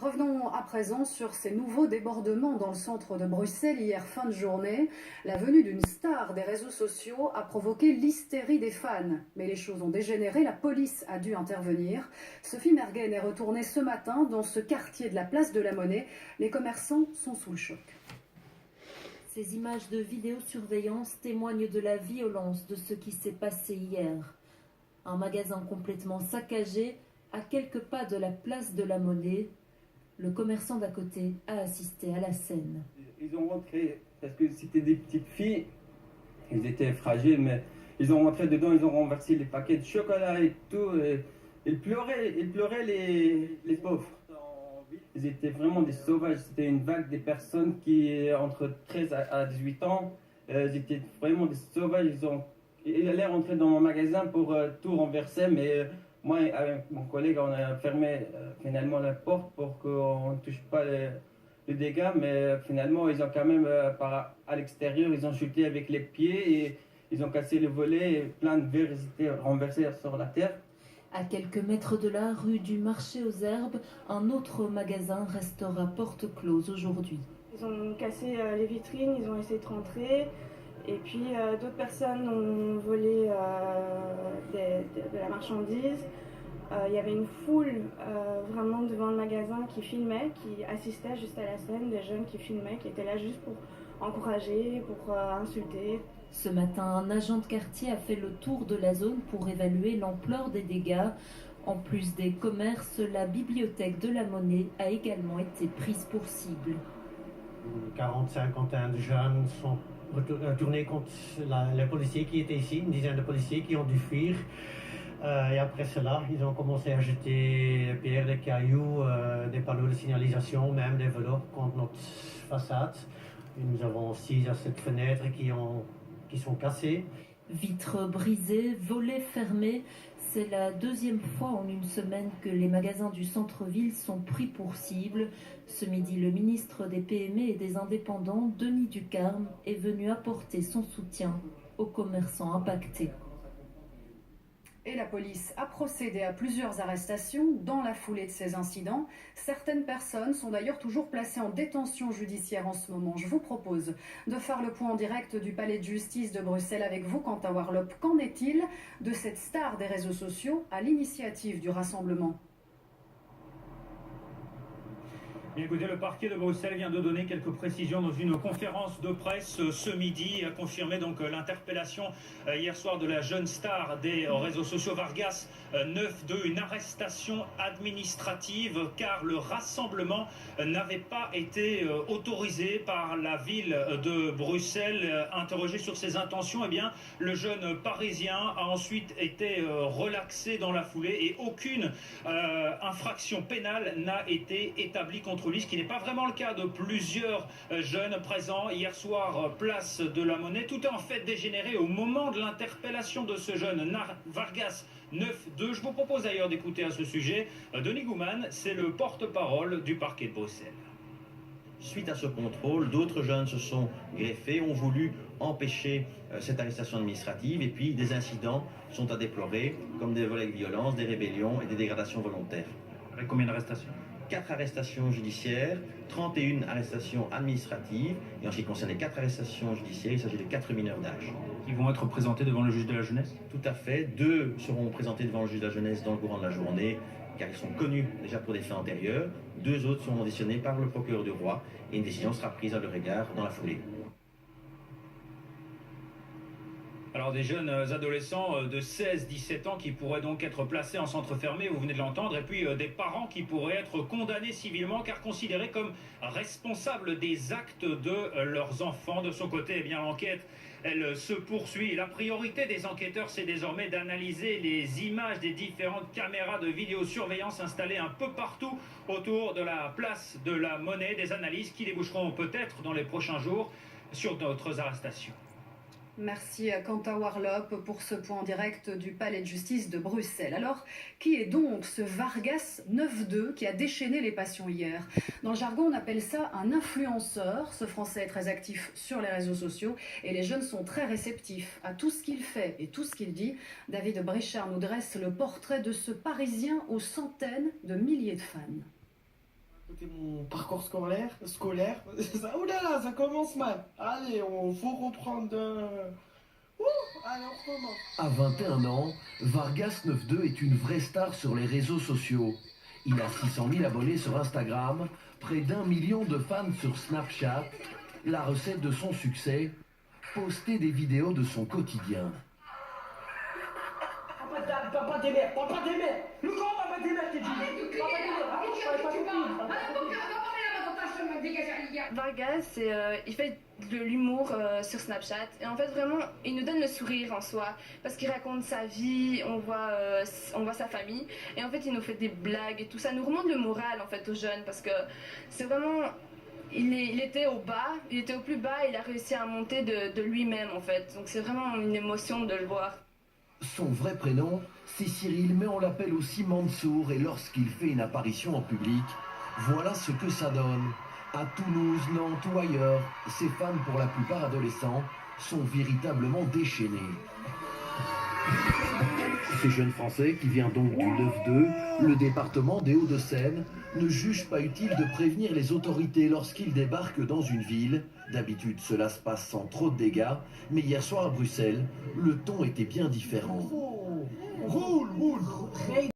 Revenons à présent sur ces nouveaux débordements dans le centre de Bruxelles. Hier fin de journée, la venue d'une star des réseaux sociaux a provoqué l'hystérie des fans. Mais les choses ont dégénéré, la police a dû intervenir. Sophie Mergen est retournée ce matin dans ce quartier de la place de la Monnaie. Les commerçants sont sous le choc. Ces images de vidéosurveillance témoignent de la violence de ce qui s'est passé hier. Un magasin complètement saccagé à quelques pas de la place de la Monnaie. Le commerçant d'à côté a assisté à la scène. Ils ont rentré, parce que c'était des petites filles, ils étaient fragiles, mais ils ont rentré dedans, ils ont renversé les paquets de chocolat et tout. Et ils pleuraient les pauvres. Ils étaient vraiment des sauvages, c'était une vague des personnes qui, entre 13 à 18 ans, ils étaient vraiment des sauvages. Ils allaient rentrer dans mon magasin pour tout renverser, mais moi, avec mon collègue, on a fermé finalement la porte pour qu'on ne touche pas les dégâts, mais finalement, ils ont quand même, à l'extérieur, ils ont chuté avec les pieds et ils ont cassé le volet et plein de verres étaient renversés sur la terre. À quelques mètres de là, rue du Marché aux Herbes, un autre magasin restera porte close aujourd'hui. Ils ont cassé les vitrines, ils ont essayé de rentrer. Et puis d'autres personnes ont volé de la marchandise. Il y avait une foule vraiment devant le magasin qui filmait, qui assistait juste à la scène, des jeunes qui filmaient, qui étaient là juste pour encourager, pour insulter. Ce matin, un agent de quartier a fait le tour de la zone pour évaluer l'ampleur des dégâts. En plus des commerces, la bibliothèque de la Monnaie a également été prise pour cible. 40-51 de jeunes sont retournés contre les policiers qui étaient ici, une dizaine de policiers qui ont dû fuir. Et après cela, ils ont commencé à jeter des pierres, des cailloux, des panneaux de signalisation, même des vélos contre notre façade. Et nous avons 6 à 7 fenêtres qui sont cassées. Vitres brisées, volets fermés. C'est la deuxième fois en une semaine que les magasins du centre-ville sont pris pour cible. Ce midi, le ministre des PME et des Indépendants, Denis Ducarme, est venu apporter son soutien aux commerçants impactés. Et la police a procédé à plusieurs arrestations dans la foulée de ces incidents. Certaines personnes sont d'ailleurs toujours placées en détention judiciaire en ce moment. Je vous propose de faire le point en direct du palais de justice de Bruxelles avec vous, Quentin Warlop. Qu'en est-il de cette star des réseaux sociaux à l'initiative du rassemblement ? Bien, écoutez, le parquet de Bruxelles vient de donner quelques précisions dans une conférence de presse ce midi, a confirmé donc l'interpellation hier soir de la jeune star des réseaux sociaux Vargas 9-2, une arrestation administrative car le rassemblement n'avait pas été autorisé par la ville de Bruxelles. Interrogé sur ses intentions, eh bien, le jeune parisien a ensuite été relaxé dans la foulée et aucune infraction pénale n'a été établie contre lui, ce qui n'est pas vraiment le cas de plusieurs jeunes présents hier soir place de la Monnaie. Tout est en fait dégénéré au moment de l'interpellation de ce jeune Vargas 9-2. Je vous propose d'ailleurs d'écouter à ce sujet Denis Gouman, c'est le porte-parole du parquet de Bruxelles. Suite à ce contrôle, d'autres jeunes se sont greffés, ont voulu empêcher cette arrestation administrative et puis des incidents sont à déplorer comme des volets avec violence, des rébellions et des dégradations volontaires. Avec combien d'arrestations ? 4 arrestations judiciaires, 31 arrestations administratives et en ce qui concerne les 4 arrestations judiciaires, il s'agit de 4 mineurs d'âge. Qui vont être présentés devant le juge de la jeunesse ? Tout à fait, 2 seront présentés devant le juge de la jeunesse dans le courant de la journée car ils sont connus déjà pour des faits antérieurs. 2 autres seront auditionnés par le procureur du roi et une décision sera prise à leur égard dans la foulée. Alors des jeunes adolescents de 16-17 ans qui pourraient donc être placés en centre fermé, vous venez de l'entendre, et puis des parents qui pourraient être condamnés civilement car considérés comme responsables des actes de leurs enfants. De son côté, eh bien, l'enquête, elle se poursuit. La priorité des enquêteurs, c'est désormais d'analyser les images des différentes caméras de vidéosurveillance installées un peu partout autour de la place de la Monnaie. Des analyses qui déboucheront peut-être dans les prochains jours sur d'autres arrestations. Merci à Quentin Warlop pour ce point direct du palais de justice de Bruxelles. Alors, qui est donc ce Vargas 9-2 qui a déchaîné les passions hier ? Dans le jargon, on appelle ça un influenceur. Ce Français est très actif sur les réseaux sociaux et les jeunes sont très réceptifs à tout ce qu'il fait et tout ce qu'il dit. David Brichard nous dresse le portrait de ce Parisien aux centaines de milliers de fans. c'était mon parcours scolaire. Ouh là là, ça commence mal. Allez, faut reprendre. Allez, on recommence. À 21 ans, Vargas 92 est une vraie star sur les réseaux sociaux. Il a 600 000 abonnés sur Instagram, près d'1 million de fans sur Snapchat. La recette de son succès, poster des vidéos de son quotidien. Papa des mères, le grand papa des mères, t'es dit. Vargas, il fait de l'humour sur Snapchat et en fait vraiment il nous donne le sourire en soi parce qu'il raconte sa vie, on voit sa famille et en fait il nous fait des blagues et tout ça nous remonte le moral en fait aux jeunes parce que c'est vraiment il était au bas, il était au plus bas, il a réussi à monter de lui-même en fait, donc c'est vraiment une émotion de le voir. Son vrai prénom, c'est Cyril, mais on l'appelle aussi Mansour et lorsqu'il fait une apparition en public, voilà ce que ça donne. À Toulouse, Nantes ou ailleurs, ses fans, pour la plupart adolescents, sont véritablement déchaînés. Ce jeune Français, qui vient donc du 9-2, le département des Hauts-de-Seine, ne juge pas utile de prévenir les autorités lorsqu'il débarque dans une ville. D'habitude, cela se passe sans trop de dégâts, mais hier soir à Bruxelles, le ton était bien différent. Roule.